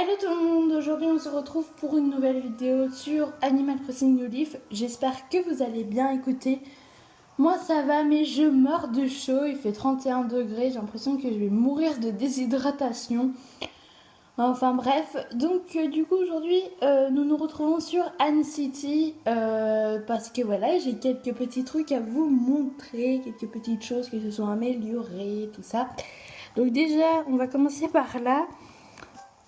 Hello tout le monde, aujourd'hui on se retrouve pour une nouvelle vidéo sur Animal Crossing New Leaf. J'espère que vous allez bien écouter. Moi ça va mais je meurs de chaud, il fait 31 degrés, j'ai l'impression que je vais mourir de déshydratation. Enfin bref, donc du coup aujourd'hui nous nous retrouvons sur Anne City parce que voilà j'ai quelques petits trucs à vous montrer, quelques petites choses qui se sont améliorées, tout ça. Donc déjà on va commencer par là.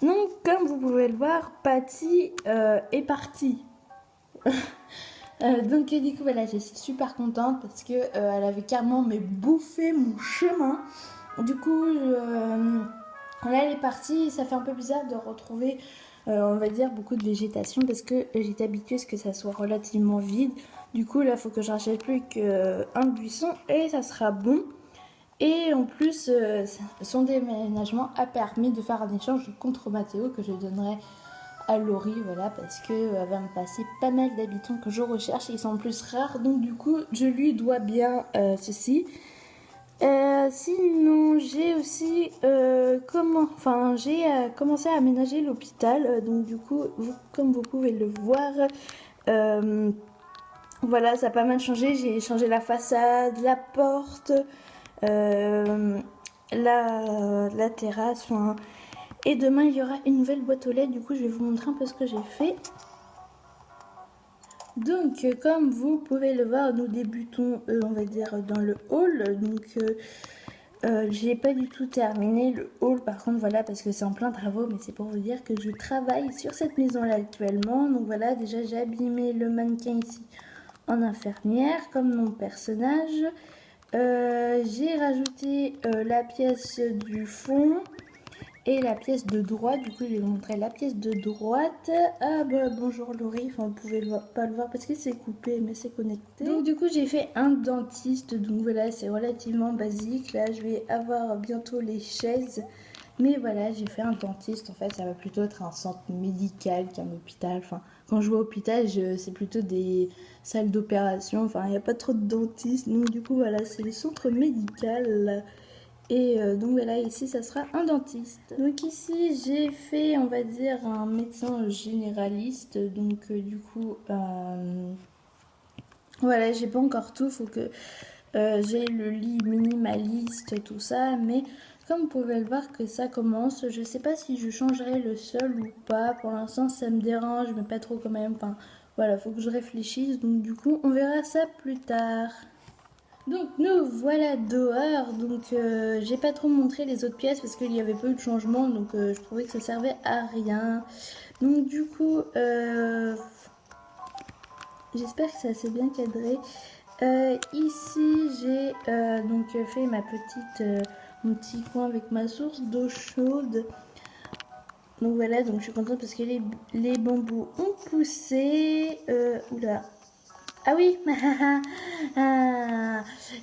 Donc, comme vous pouvez le voir, Patty est partie. Donc, du coup, voilà, je suis super contente parce que elle avait carrément bouffé mon chemin. Du coup, là, elle est partie. Ça fait un peu bizarre de retrouver, on va dire, beaucoup de végétation parce que j'étais habituée à ce que ça soit relativement vide. Du coup, là, il faut que je rachète plus qu'un buisson et ça sera bon. Et en plus, son déménagement a permis de faire un échange contre Mathéo que je donnerai à Laurie, voilà, parce qu'elle va me passer pas mal d'habitants que je recherche, ils sont en plus rares, donc du coup, je lui dois bien ceci. Sinon, j'ai aussi j'ai commencé à aménager l'hôpital, donc du coup, comme vous pouvez le voir, voilà, ça a pas mal changé. J'ai changé la façade, la porte, euh, la terrasse. Enfin, et demain, il y aura une nouvelle boîte aux lettres. Du coup, je vais vous montrer un peu ce que j'ai fait. Donc, comme vous pouvez le voir, nous débutons, on va dire, dans le hall. Donc, j'ai pas du tout terminé le hall. Par contre, voilà, parce que c'est en plein travaux. Mais c'est pour vous dire que je travaille sur cette maison-là actuellement. Donc, voilà, déjà, j'ai abîmé le mannequin ici en infirmière, comme mon personnage. J'ai rajouté la pièce du fond et la pièce de droite. Du coup, je vais vous montrer la pièce de droite. Ah bah bonjour Laurie, enfin vous pouvez pas le voir parce que c'est coupé mais c'est connecté. Donc du coup, j'ai fait un dentiste. Donc voilà, c'est relativement basique. Là, je vais avoir bientôt les chaises. Mais voilà, j'ai fait un dentiste. En fait, ça va plutôt être un centre médical qu'un hôpital. Enfin, quand je vais au hôpital, c'est plutôt des salles d'opération. Enfin, il n'y a pas trop de dentistes. Donc du coup, voilà, c'est le centre médical. Et donc voilà, ici ça sera un dentiste. Donc ici j'ai fait, on va dire, un médecin généraliste. Donc du coup, voilà, j'ai pas encore tout. Faut que j'ai le lit minimaliste, tout ça. Mais comme vous pouvez le voir que ça commence, je sais pas si je changerai le sol ou pas. Pour l'instant ça me dérange, mais pas trop quand même. Enfin voilà, faut que je réfléchisse. Donc du coup, on verra ça plus tard. Donc nous voilà dehors, donc j'ai pas trop montré les autres pièces parce qu'il y avait pas eu de changement, donc je trouvais que ça servait à rien. Donc du coup, j'espère que c'est assez bien cadré. Ici j'ai donc fait mon petit coin avec ma source d'eau chaude. Donc voilà, donc je suis contente parce que les bambous ont poussé. Oula, ah oui,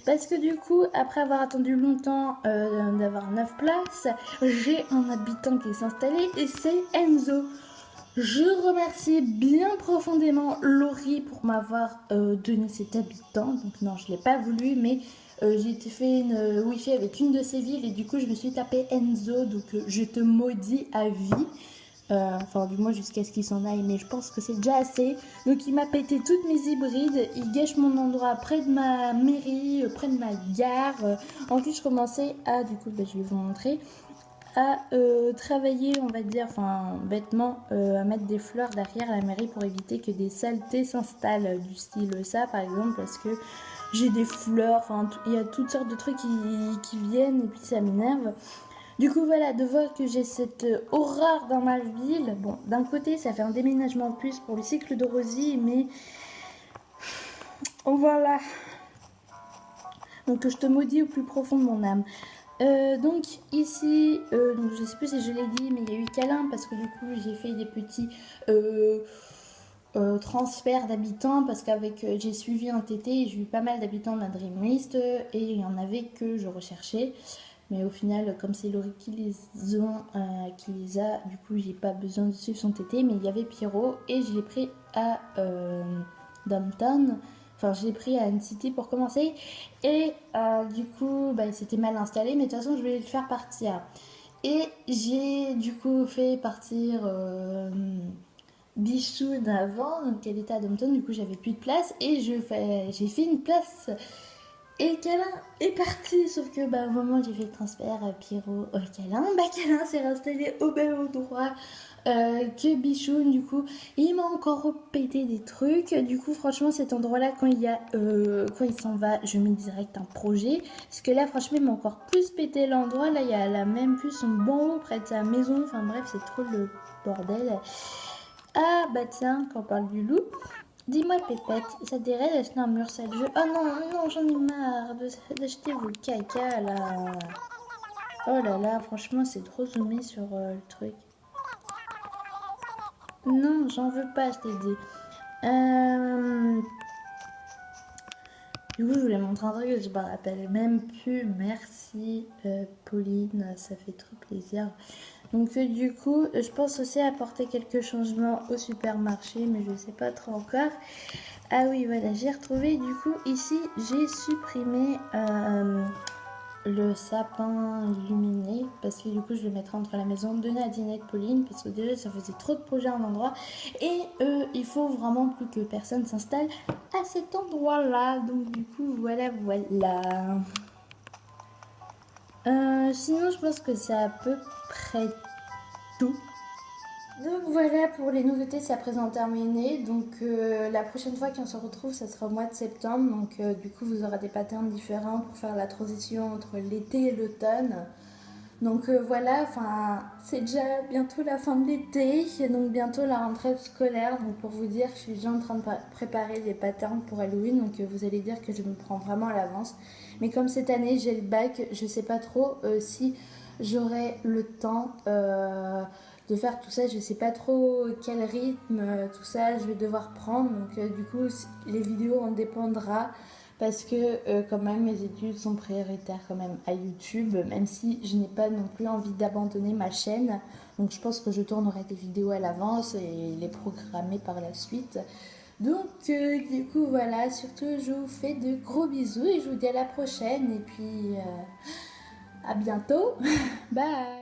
parce que du coup, après avoir attendu longtemps d'avoir 9 places, j'ai un habitant qui s'est installé et c'est Enzo. Je remercie bien profondément Laurie pour m'avoir donné cet habitant. Donc non, je ne l'ai pas voulu, mais j'ai fait une wifi avec une de ces villes et du coup, je me suis tapé Enzo. Donc je te maudis à vie. Enfin, du moins jusqu'à ce qu'il s'en aille, mais je pense que c'est déjà assez. Donc, il m'a pété toutes mes hybrides. Il gâche mon endroit près de ma mairie, près de ma gare. En plus, je commençais à, du coup, je vais vous montrer, à travailler, on va dire, enfin, bêtement, à mettre des fleurs derrière la mairie pour éviter que des saletés s'installent, du style ça, par exemple, parce que j'ai des fleurs, enfin, il y a toutes sortes de trucs qui viennent et puis ça m'énerve. Du coup, voilà, de voir que j'ai cette horreur dans ma ville. Bon, d'un côté, ça fait un déménagement de plus pour le cycle de Rosie, mais voilà. Donc, je te maudis au plus profond de mon âme. Donc, ici, donc, je sais plus si je l'ai dit, mais il y a eu câlin parce que du coup, j'ai fait des petits transferts d'habitants parce qu'avec j'ai suivi un TT et j'ai eu pas mal d'habitants de ma Dreamlist et il y en avait que je recherchais. Mais au final, comme c'est Laurie qui qui les a, du coup, j'ai pas besoin de suivre son TT. Mais il y avait Pierrot et je l'ai pris à Downtown. Enfin, je l'ai pris à Anne City pour commencer. Et du coup, bah, c'était mal installé. Mais de toute façon, je vais le faire partir. Et j'ai du coup fait partir Bichoun avant, donc elle était à Dompton, du coup j'avais plus de place et j'ai fait une place et Câlin est parti, sauf que bah, au moment où j'ai fait le transfert, Pierrot, Câlin s'est réinstallé au même endroit que Bichoun, du coup il m'a encore pété des trucs. Du coup franchement cet endroit là quand il s'en va je mets direct un projet, parce que là franchement il m'a encore plus pété l'endroit. Là il y a la même plus son banc près de sa maison, enfin bref c'est trop le bordel. Ah bah tiens, quand on parle du loup, dis-moi Pépette, ça te dirait d'acheter un mur 7 jeux? Oh non, non, j'en ai marre d'acheter vos caca là. Oh là là, franchement c'est trop zoomé sur le truc. Non, j'en veux pas, je t'ai dit. Euh... Du coup, je voulais montrer un truc que je me rappelle même plus. Merci Pauline, ça fait trop plaisir. Donc du coup, je pense aussi apporter quelques changements au supermarché, mais je ne sais pas trop encore. Ah oui, voilà, j'ai retrouvé. Du coup, ici, j'ai supprimé le sapin illuminé, parce que du coup, je le mettrai entre la maison de Nadine et de Pauline, parce que déjà, ça faisait trop de projets à un endroit. Et il faut vraiment plus que personne s'installe à cet endroit-là. Donc du coup, voilà, voilà. Sinon, je pense que c'est à peu près tout. Donc voilà pour les nouveautés, c'est à présent terminé. Donc la prochaine fois qu'on se retrouve, ça sera au mois de septembre. Donc du coup, vous aurez des patterns différents pour faire la transition entre l'été et l'automne. Donc voilà, enfin c'est déjà bientôt la fin de l'été, et donc bientôt la rentrée scolaire. Donc pour vous dire, je suis déjà en train de préparer les patterns pour Halloween. Donc vous allez dire que je me prends vraiment à l'avance. Mais comme cette année j'ai le bac, je sais pas trop si j'aurai le temps de faire tout ça. Je sais pas trop quel rythme tout ça je vais devoir prendre. Donc du coup les vidéos en dépendra, parce que quand même mes études sont prioritaires quand même à YouTube, même si je n'ai pas non plus envie d'abandonner ma chaîne. Donc je pense que je tournerai des vidéos à l'avance et les programmer par la suite. Donc du coup voilà, surtout je vous fais de gros bisous et je vous dis à la prochaine et puis à bientôt. Bye.